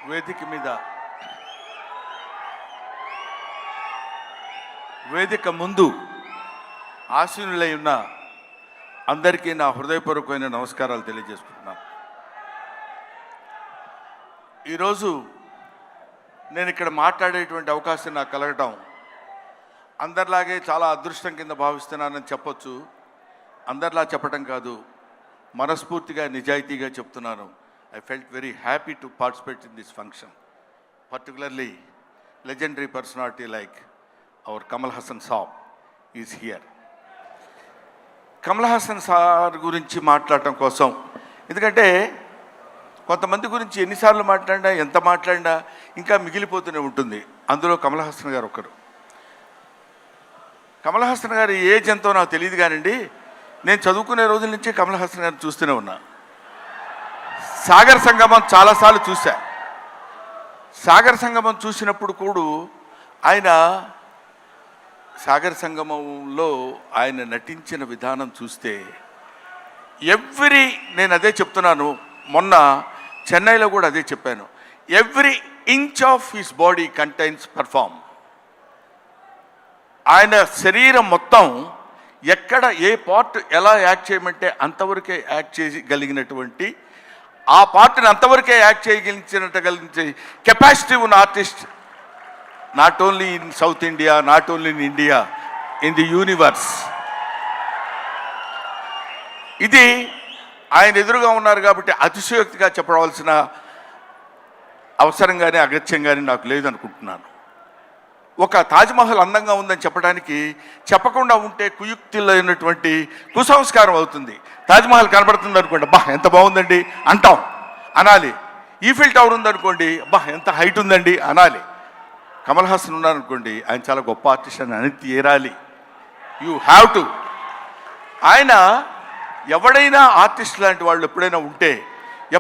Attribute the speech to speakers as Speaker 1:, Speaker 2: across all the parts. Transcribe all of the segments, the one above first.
Speaker 1: వేదిక ముందు ఆశీనులై ఉన్న అందరికీ నా హృదయపూర్వకమైన నమస్కారాలు తెలియజేసుకుంటున్నాను. ఈరోజు నేను ఇక్కడ మాట్లాడేటువంటి అవకాశం నాకు కలగటం అందరిలాగే చాలా అదృష్టం కింద భావిస్తున్నానని చెప్పొచ్చు. అందరిలా చెప్పటం కాదు, మనస్ఫూర్తిగా నిజాయితీగా చెప్తున్నాను. I felt very happy to participate in this function, particularly legendary personality like our Kamal Haasan Saab is here. Kamal Haasan sir గురించి మాట్లాడటం కోసం, ఎందుకంటే కొంతమంది గురించి ఎన్నిసార్లు మాట్లాడినా ఎంత మాట్లాడినా ఇంకా మిగిలిపోతూనే ఉంటుంది. అందులో కమల్ హాసన్ గారు ఒకరు. కమల్ హాసన్ గారు ఏజ్ ఎంతో నాకు తెలియదు కానండి, నేను చదువుకునే రోజుల నుంచి కమల్ హాసన్ గారిని చూస్తూనే ఉన్నా. సాగర్ సంగమం చాలాసార్లు చూశా. సాగర్ సంగమం చూసినప్పుడు కూడా ఆయన సాగర్ సంగమంలో ఆయన నటించిన విధానం చూస్తే నేను అదే చెప్తున్నాను, మొన్న చెన్నైలో కూడా అదే చెప్పాను, every inch of his body contains perform. ఆయన శరీరం మొత్తం ఎక్కడ ఏ పార్ట్ ఎలా యాక్ట్ చేయమంటే అంతవరకే యాక్ట్ చేయగలిగినటువంటి, ఆ పార్ట్ని అంతవరకే యాక్ట్ చేయగలిగించే కెపాసిటీ ఉన్న artist, not only in south India, not only in India, in the universe. ఇది ఆయన ఎదురుగా ఉన్నారు కాబట్టి అతిశయోక్తిగా చెప్పవలసిన అవసరం కానీ అగత్యం కానీ నాకు లేదనుకుంటున్నాను. ఒక తాజ్మహల్ అందంగా ఉందని చెప్పడానికి చెప్పకుండా ఉంటే కుయుక్తులైనటువంటి కుసంస్కారం అవుతుంది. తాజ్మహల్ కనబడుతుంది అనుకోండి, బా ఎంత బాగుందండి అంటాం, అనాలి. ఈఫిల్ టవర్ ఉందనుకోండి, బా ఎంత హైట్ ఉందండి అనాలి. కమల్ హాసన్ ఉన్నారనుకోండి, ఆయన చాలా గొప్ప ఆర్టిస్ట్ అని అని తీరాలి. You have to. ఆయన ఎవడైనా ఆర్టిస్ట్ లాంటి వాళ్ళు ఎప్పుడైనా ఉంటే,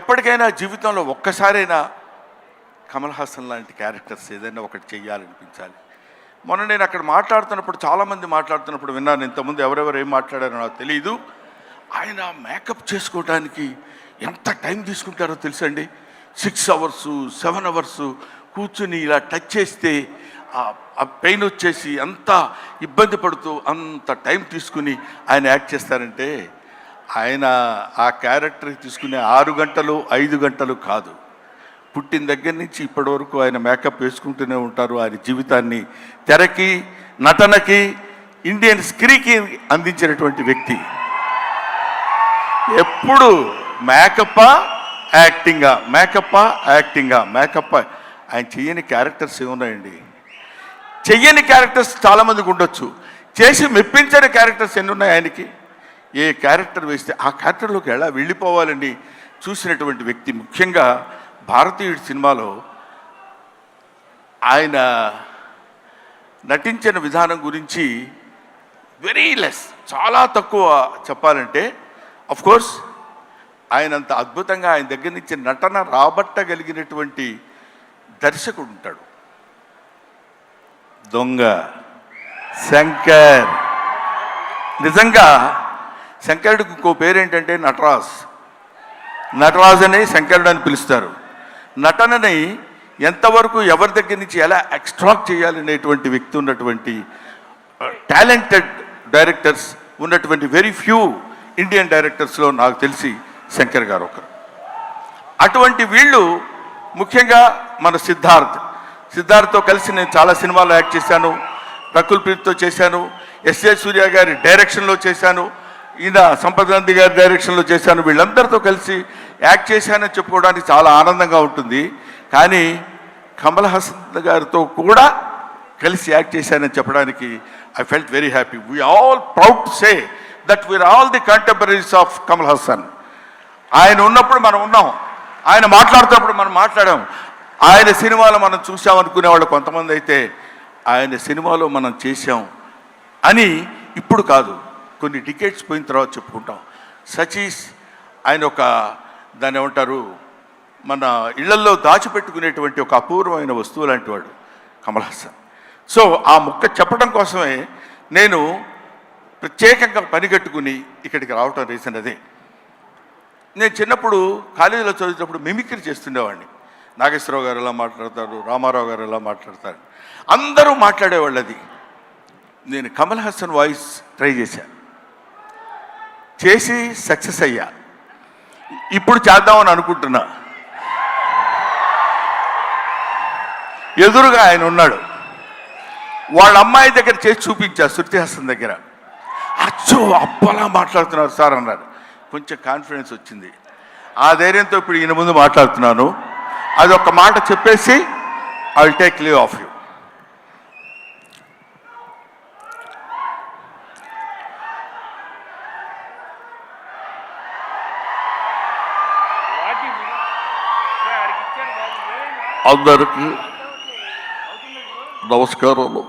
Speaker 1: ఎప్పటికైనా జీవితంలో ఒక్కసారైనా కమల్ హాసన్ లాంటి క్యారెక్టర్స్ ఏదైనా ఒకటి చెయ్యాలనిపించాలి. మొన్న నేను అక్కడ మాట్లాడుతున్నప్పుడు, చాలామంది మాట్లాడుతున్నప్పుడు విన్నాను. ఇంతకుముందు ఎవరెవరు ఏం మాట్లాడారో నాకు తెలియదు. ఆయన మేకప్ చేసుకోవడానికి ఎంత టైం తీసుకుంటారో తెలుసండి. 6 hours 7 hours కూర్చుని ఇలా టచ్ చేస్తే ఆ పెయిన్ వచ్చేసి అంత ఇబ్బంది పడుతూ అంత టైం తీసుకుని ఆయన యాక్ట్ చేస్తారంటే, ఆయన ఆ క్యారెక్టర్కి తీసుకునే 6 గంటలు 5 గంటలు కాదు, పుట్టిన దగ్గర నుంచి ఇప్పటి వరకు ఆయన మేకప్ వేసుకుంటూనే ఉంటారు. ఆయన జీవితాన్ని తెరకి, నటనకి, ఇండియన్ స్క్రీన్కి అందించినటువంటి వ్యక్తి. ఎప్పుడు మేకప్పా యాక్టింగా, మేకప్పా యాక్టింగా, మేకప్పా. ఆయన చెయ్యని క్యారెక్టర్స్ ఏమున్నాయండి? చెయ్యని క్యారెక్టర్స్ చాలామందికి ఉండొచ్చు, చేసి మెప్పించని క్యారెక్టర్స్ ఎన్ని ఉన్నాయి ఆయనకి. ఏ క్యారెక్టర్ వేస్తే ఆ క్యారెక్టర్లోకి ఎలా వెళ్ళిపోవాలని చూసినటువంటి వ్యక్తి. ముఖ్యంగా భారతీయుడి సినిమాలో ఆయన నటించిన విధానం గురించి వెరీ లెస్, చాలా తక్కువ చెప్పాలంటే. కోర్స్ ఆయన అంత అద్భుతంగా ఆయన దగ్గర నుంచి నటన రాబట్టగలిగినటువంటి దర్శకుడు ఉంటాడు. దొంగ శంకర్. నిజంగా శంకరుడికి ఇంకో పేరేంటంటే నటరాజ్ అని శంకరుడు అని పిలుస్తారు. నటనని ఎంతవరకు ఎవరి దగ్గర నుంచి ఎలా ఎక్స్ట్రాక్ట్ చేయాలనేటువంటి వ్యక్తి ఉన్నటువంటి టాలెంటెడ్ డైరెక్టర్స్ ఉన్నటువంటి వెరీ ఫ్యూ ఇండియన్ డైరెక్టర్స్లో నాకు తెలిసి శంకర్ గారు ఒకరు. అటువంటి వీళ్ళు ముఖ్యంగా మన సిద్ధార్థ్తో కలిసి నేను చాలా సినిమాల్లో యాక్ట్ చేశాను. రకుల్ ప్రీత్తో చేశాను, ఎస్ఏ సూర్య గారి డైరెక్షన్లో చేశాను, ఈయన సంపత్ గాంధీ గారి డైరెక్షన్లో చేశాను. వీళ్ళందరితో కలిసి యాక్ట్ చేశానని చెప్పుకోవడానికి చాలా ఆనందంగా ఉంటుంది. కానీ కమల్ హాసన్ గారితో కూడా కలిసి యాక్ట్ చేశానని చెప్పడానికి I felt very happy. We all proud to say that we are all the contemporaries of Kamal Haasan. ఆయన ఉన్నప్పుడు మనం ఉన్నాం, ఆయన మాట్లాడుతున్నప్పుడు మనం మాట్లాడాం. ఆయన సినిమాలో మనం చూసామనుకునే వాళ్ళు కొంతమంది అయితే ఆయన సినిమాలో మనం చేశాం అని ఇప్పుడు కాదు, కొన్ని డికేట్స్ పోయిన తర్వాత చెప్పుకుంటాం. సచీస్ ఆయన ఒక దాన్ని ఏమంటారు, మన ఇళ్లల్లో దాచిపెట్టుకునేటువంటి ఒక అపూర్వమైన వస్తువు లాంటి వాడు కమల్ హాసన్. సో ఆ ముక్క చెప్పడం కోసమే నేను ప్రత్యేకంగా పనిగట్టుకుని ఇక్కడికి రావటం రీజన్ అదే. నేను చిన్నప్పుడు కాలేజీలో చదివేటప్పుడు మిమిక్రీ చేస్తుండేవాడిని. నాగేశ్వరరావు గారు ఎలా మాట్లాడతారు, రామారావు గారు ఎలా మాట్లాడతారు, అందరూ మాట్లాడేవాళ్ళు. అది నేను కమల్ హాసన్ వాయిస్ ట్రై చేసి సక్సెస్ అయ్యా. ఇప్పుడు చేద్దామని అనుకుంటున్నా. ఎదురుగా ఆయన ఉన్నాడు, వాళ్ళ అమ్మాయి దగ్గర చేసి చూపించా, శృతి హాసన్ దగ్గర. అచ్చో అప్పలా మాట్లాడుతున్నారు సార్ అన్నారు. కొంచెం కాన్ఫిడెన్స్ వచ్చింది. ఆ ధైర్యంతో ఇప్పుడు ఈయన ముందు మాట్లాడుతున్నాను. అది ఒక మాట చెప్పేసి I will take leave of you. అందరికీ నమస్కారాలు.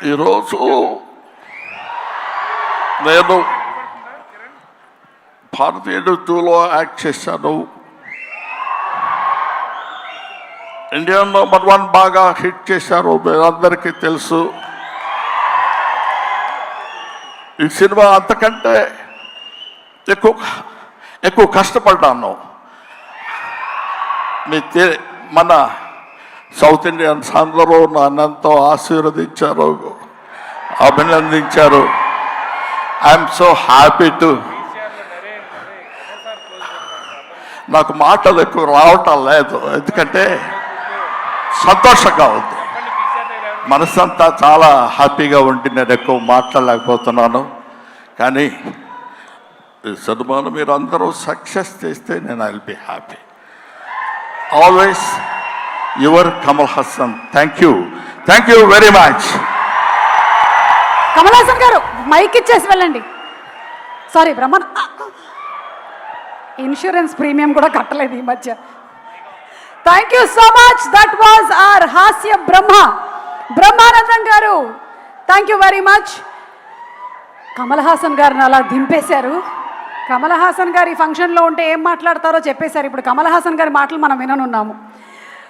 Speaker 1: ఈరోజు నేను భారతీయ నృత్యంలో యాక్ట్ చేశాను. ఇండియా #1 బాగా హిట్ చేశారు, అందరికీ తెలుసు. ఈ సినిమా అంతకంటే ఎక్కువ కష్టపడ్డాను. మన సౌత్ ఇండియన్స్ అందరూ నన్నంతో ఆశీర్వదించారు, అభినందించారు. I'm so happy to. నాకు మాటలు ఎక్కువ రావటం లేదు, ఎందుకంటే సంతోషంగా ఉంది. మనసంతా చాలా హ్యాపీగా ఉండి నేను ఎక్కువ మాట్లాడలేకపోతున్నాను. కానీ ఈ సినిమాను మీరు అందరూ సక్సెస్ చేస్తే నేను I will be happy. Always your Kamal Haasan. Thank you very much.
Speaker 2: Kamal Haasan గారు మైక్ ఇచ్చేసి వెళ్ళండి. సారీ బ్రహ్మన్, ఇన్సూరెన్స్ ప్రీమియం కూడా కట్టలేదు ఈ మధ్య. Thank you so much. That was our హాస్య బ్రహ్మానందం గారు. Thank you very much. Kamal Haasan గారిని అలా దింపేశారు. కమల్ హాసన్ గారి ఫంక్షన్లో ఉంటే ఏం మాట్లాడతారో చెప్పేశారు. ఇప్పుడు కమల్ హాసన్ గారి మాటలు మనం విననున్నాము.